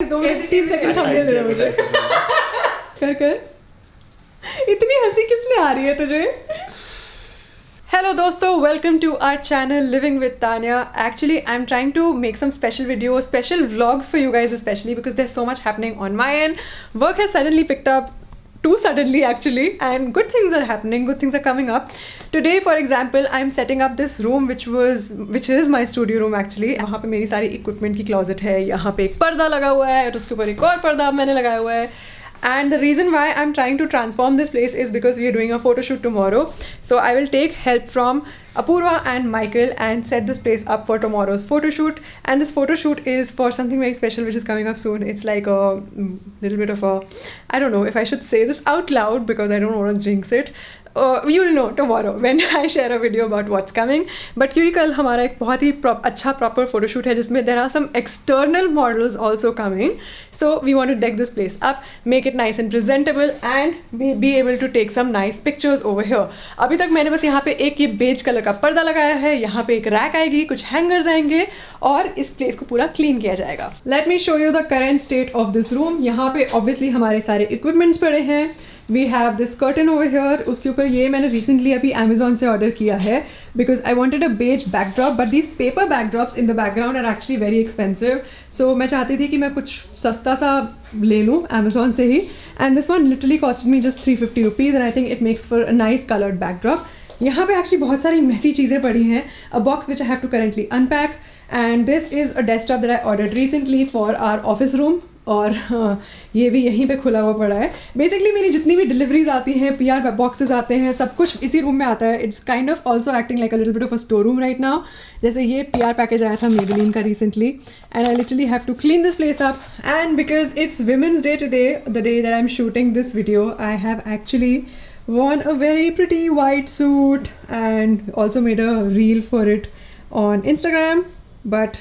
3 second thumbnail दे मुझे कर कर इतनी हंसी किस लिए आ रही है तुझे Hello दोस्तों, welcome to our channel Living with Tanya. Actually, I'm trying to make some special videos, special vlogs for you guys especially because there's so much happening on my end. Work has suddenly picked up, too suddenly actually, and good things are happening, good things are coming up. Today for example, I'm setting up this room which is my studio room actually. वहाँ पे मेरी सारी equipment की closet है, यहाँ पे एक पर्दा लगा हुआ है और उसके ऊपर एक और पर्दा मैंने लगाया हुआ है. And the reason why I'm trying to transform this place is because we are doing a photo shoot tomorrow. So I will take help from Apurva and Michael and set this place up for tomorrow's photo shoot. And this photo shoot is for something very special which is coming up soon. It's like a little bit of a, I don't know if I should say this out loud because I don't want to jinx it. You will know tomorrow when I share a video about what's coming. But क्योंकि कल हमारा एक बहुत ही अच्छा proper photo shoot है जिसमें there are some external models also coming. So we want to deck this place up, make it nice and presentable and we be able to take some nice pictures over here. अभी तक मैंने बस यहाँ पे एक ये beige colour का पर्दा लगाया है, यहाँ पे एक रैक आएगी, कुछ हैंगर्स आएंगे और इस प्लेस को पूरा क्लीन किया जाएगा. Let me show you the current state of this room. यहाँ पे obviously हमारे सारे equipments पड़े हैं. We have this curtain over here. उसके ऊपर ये मैंने recently अभी Amazon से order किया है because I wanted a beige backdrop but these paper backdrops in the background are actually very expensive. So मैं चाहती थी कि मैं कुछ सस्ता सा ले लूँ Amazon से ही and this one literally costed me just 350 rupees and I think it makes for a nice colored backdrop. यहाँ पे actually बहुत सारी messy चीज़ें पड़ी हैं. A box which I have to currently unpack and this is a desktop that I ordered recently for our office room. और ये भी यहीं पे खुला हुआ पड़ा है. बेसिकली मेरी जितनी भी डिलीवरीज आती हैं, PR बॉक्सेस आते हैं, सब कुछ इसी रूम में आता है. It's kind of also acting like a little bit of a store room right now. जैसे ये PR पैकेज आया था मेबेलिन का recently and I literally have to clean this place up and because it's women's day today, the day that I am shooting this video, I have actually worn a very pretty white suit and also made a reel for it on Instagram, but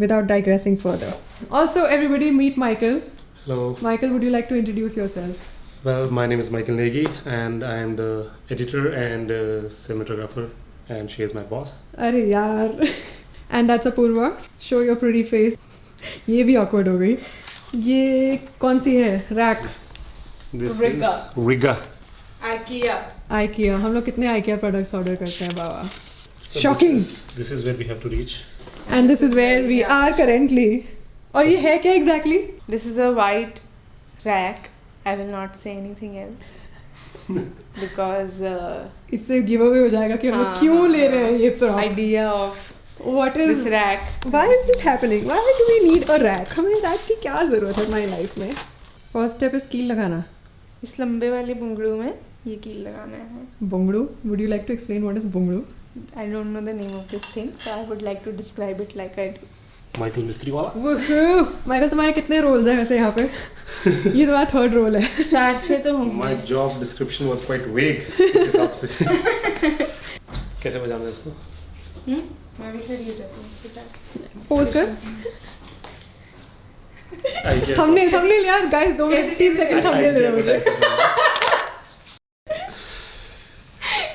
without digressing further. Also, everybody meet Michael. Hello. Michael, would you like to introduce yourself? Well, my name is Michael Negi and I am the editor and cinematographer and she is my boss. अरे यार. And that's Apurva. Show your pretty face. ये भी awkward हो गई. ये कौन सी है? Rack. This Riga. is Riga. IKEA. हम लोग कितने IKEA products order करते हैं बाबा. So Shocking. This is where we have to reach. And this is where we are currently. और ये है क्या exactly? This is a white rack. I will not say anything else because इससे give away हो जाएगा कि हम लोग क्यों ले रहे हैं ये prop. idea of What is this rack. Why is this happening? Why do we need a rack? हमें rack की क्या ज़रूरत है हमारी लाइफ में? First step is कील लगाना. इस लंबे वाले बुंगड़ू में ये कील लगाना है. बुंगड़ू. Would you like to explain what is बुंगड़ू? I don't know the name of this thing, so I would like to describe it like I do. Michael Mistri वाला. Woohoo! माइकल तुम्हारे कितने रोल्स हैं वैसे यहाँ पे? ये तुम्हारा थर्ड रोल है. 4-6 तो होंगे. My job description was quite vague इस हिसाब से. कैसे बजाना है इसको? मैं भी खड़ी हो जाती हूँ इसके साथ. पोज कर. हमने लिया गाइस 2-3 सेकंड हमने ले मुझे.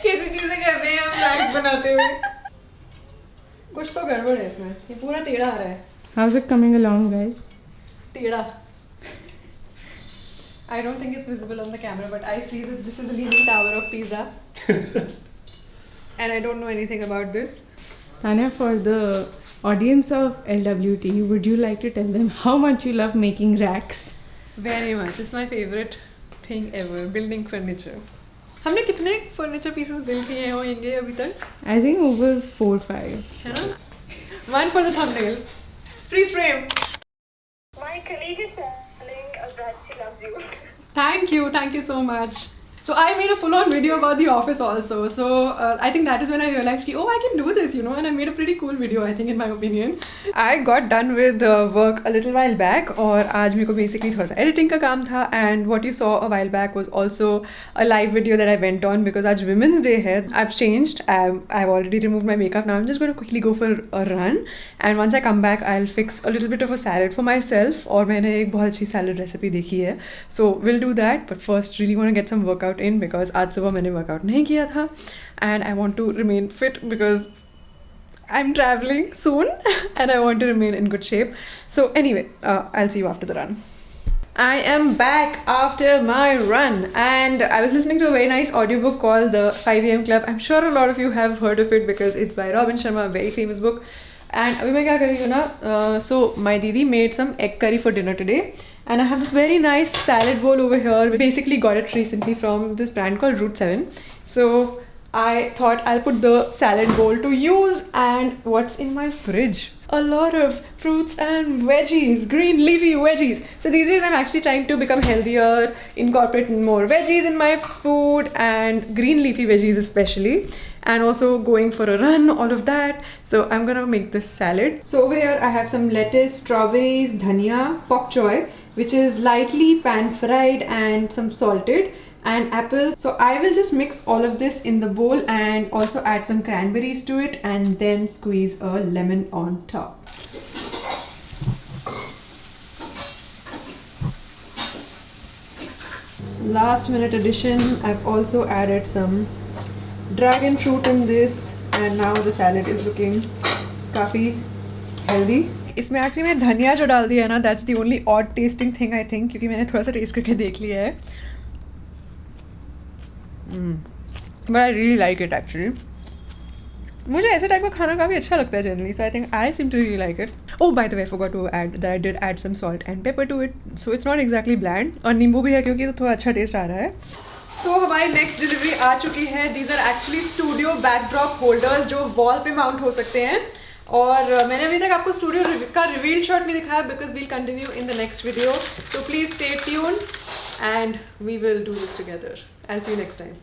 कैसी चीजें कर रहे हैं हम लाइट बनाते हुए. कुछ तो गड़बड़ है इसमें. ये पूरा टेढ़ा आ रहा है. How's it coming along, guys? टेढ़ा. I don't think it's visible on the camera, but I see that this is the Leaning Tower of Pisa. And I don't know anything about this. Tanya, for the audience of LWT, would you like to tell them how much you love making racks? Very much. It's my favorite thing ever. Building furniture. हमने कितने furniture pieces build किए होंगे अभी तक? I think over 4-5. है ना? One for the thumbnail. Freeze frame. My colleague is telling us that she loves you. Thank you so much. So I made a full-on video about the office also. So I think that is when I realized कि oh I can do this, you know, and I made a pretty cool video I think in my opinion. I got done with work a little while back और आज मेरे को basically थोड़ा सा editing का काम था and what you saw a while back was also a live video that I went on because आज Women's Day है. I've changed. I've already removed my makeup now. I'm just going to quickly go for a run and once I come back I'll fix a little bit of a salad for myself और मैंने एक बहुत अच्छी salad recipe देखी है. So we'll do that but first really want to get some workout in because आज सुबह मैंने वर्कआउट नहीं किया था and I want to remain fit because I'm traveling soon and I want to remain in good shape. So anyway, I'll see you after the run. I am back after my run and I was listening to a very nice audiobook called The 5 AM Club. I'm sure a lot of you have heard of it because it's by Robin Sharma, a very famous book. And abhi main kya kar rahi hu na, so my didi made some egg curry for dinner today and I have this very nice salad bowl over here. We basically got it recently from this brand called Root 7. So I thought I'll put the salad bowl to use. And what's in my fridge? A lot of fruits and veggies, green leafy veggies. So these days I'm actually trying to become healthier, incorporate more veggies in my food and green leafy veggies especially, and also going for a run, all of that. So I'm gonna make this salad. So over here I have some lettuce, strawberries, dhania, pak choy, which is lightly pan fried and some salted, and apples. So I will just mix all of this in the bowl and also add some cranberries to it and then squeeze a lemon on top. Last minute addition, I've also added some dragon fruit in this and now the salad is looking काफ़ी healthy. इसमें actually मैं धनिया जो डाल दिया है ना, that's the only odd tasting thing I think, क्योंकि मैंने थोड़ा सा टेस्ट करके देख लिया है. But I really like it actually. मुझे ऐसे टाइप का खाना काफ़ी अच्छा लगता है generally, so I think I seem to really like it. Oh by the way, I forgot to add that I did add some salt and paper two it, so it's not exactly bland. और नींबू भी है क्योंकि तो थोड़ा अच्छा test आ रहा है. सो हमारी नेक्स्ट डिलीवरी आ चुकी है. These are actually studio backdrop holders जो वॉल पे माउंट हो सकते हैं. और मैंने अभी तक आपको स्टूडियो का रिवील शॉट नहीं दिखाया because we'll continue in the next video. So please stay tuned and we will do this together. I'll see you next time.